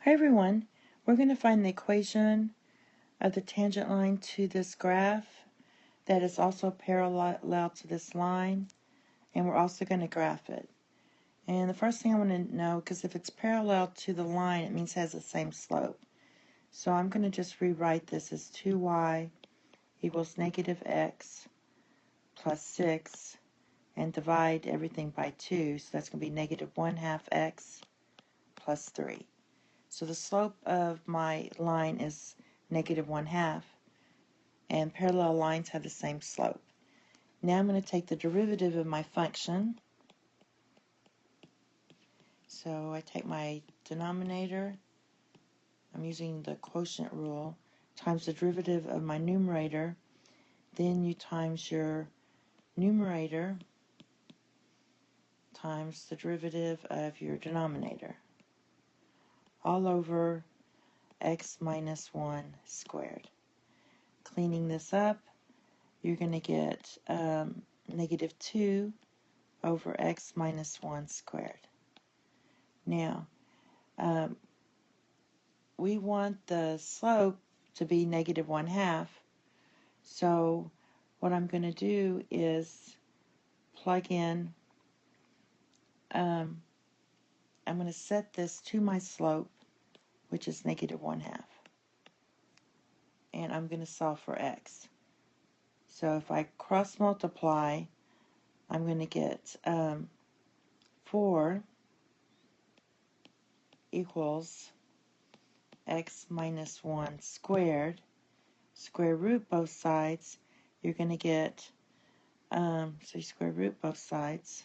Hi everyone, we're going to find the equation of the tangent line to this graph that is also parallel to this line, and we're also going to graph it. And the first thing I want to know, because if it's parallel to the line, it means it has the same slope. So I'm going to just rewrite this as 2y equals negative x plus 6 and divide everything by 2, so that's going to be negative 1/2 x plus 3. So the slope of my line is negative 1/2, and parallel lines have the same slope. Now I'm going to take the derivative of my function. So I take my denominator, I'm using the quotient rule, times the derivative of my numerator. Then you times your numerator times the derivative of your denominator, all over x minus 1 squared. Cleaning this up, you're going to get negative 2 over x minus 1 squared. Now, we want the slope to be negative 1/2, so what I'm going to do is plug in, I'm going to set this to my slope, which is negative 1/2, and I'm going to solve for x. So if I cross multiply, I'm going to get 4 equals x minus 1 squared. Square root both sides, you're going to get, so you square root both sides.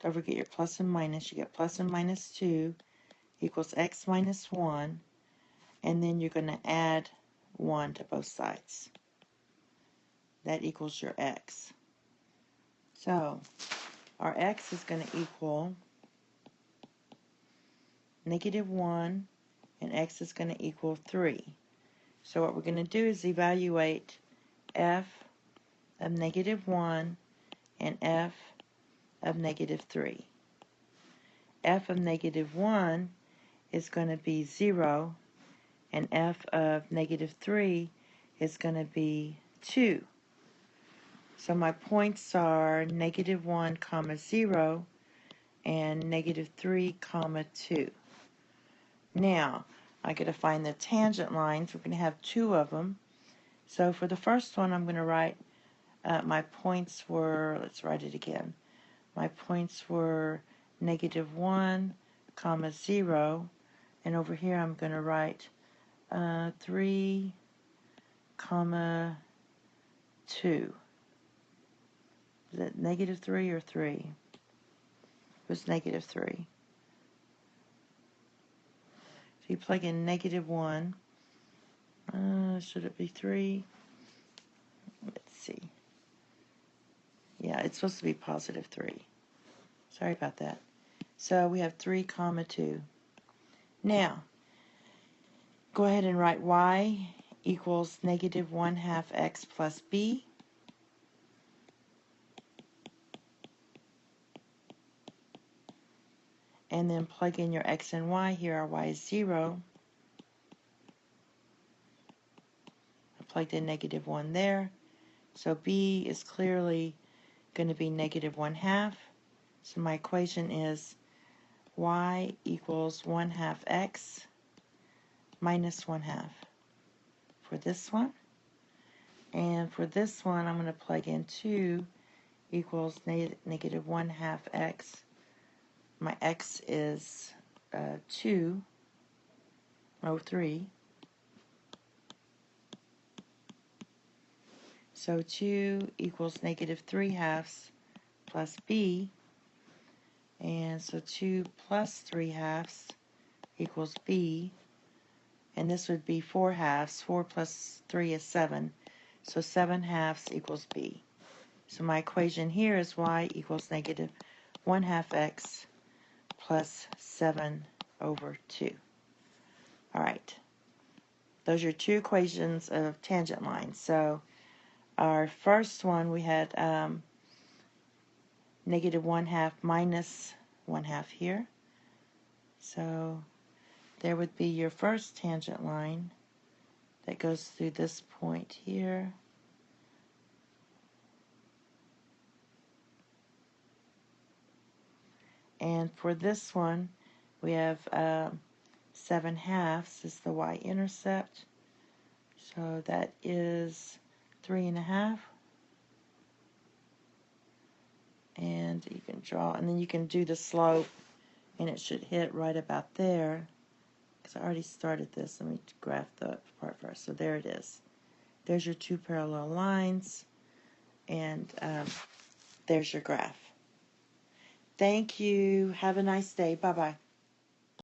Don't forget your plus and minus. You get plus and minus 2 equals x minus 1, and then you're going to add 1 to both sides. That equals your x. So our x is going to equal negative 1, and x is going to equal 3. So what we're going to do is evaluate f of negative 1 and f of negative 3. F of negative 1 is going to be 0, and f of negative 3 is going to be 2. So my points are negative 1, comma 0, and negative 3, comma 2. Now, I got to find the tangent lines. We're going to have 2 of them. So for the first one, I'm going to write, my points were, let's write it again. My points were negative 1, comma 0, and over here I'm going to write 3, comma 2. Is it negative 3 or 3? It was negative 3. So you plug in negative 1. Should it be 3? Let's see. Yeah, it's supposed to be positive 3. Sorry about that. So we have 3, comma 2. Now, go ahead and write y equals negative 1/2 x plus b. And then plug in your x and y. Here our y is 0. I plugged in negative 1 there. So b is clearly going to be negative 1/2. So my equation is y equals 1/2 x minus 1/2 for this one. And for this one, I'm going to plug in 2 equals negative 1/2 x. My x is 2, or 3. So 2 equals negative 3/2 plus b. And so 2 plus 3/2 equals b. And this would be 4/2. 4 plus 3 is 7. So 7/2 equals b. So my equation here is y equals negative 1/2 x plus 7 over 2. All right. Those are 2 equations of tangent lines. So our first one, we had negative 1/2 minus 1/2 here. So there would be your first tangent line that goes through this point here. And for this one, we have 7/2 is the y-intercept. So that is 3.5. And you can draw, and then you can do the slope, and it should hit right about there. Because I already started this. Let me graph the part first. So there it is. There's your two parallel lines, and there's your graph. Thank you. Have a nice day. Bye-bye.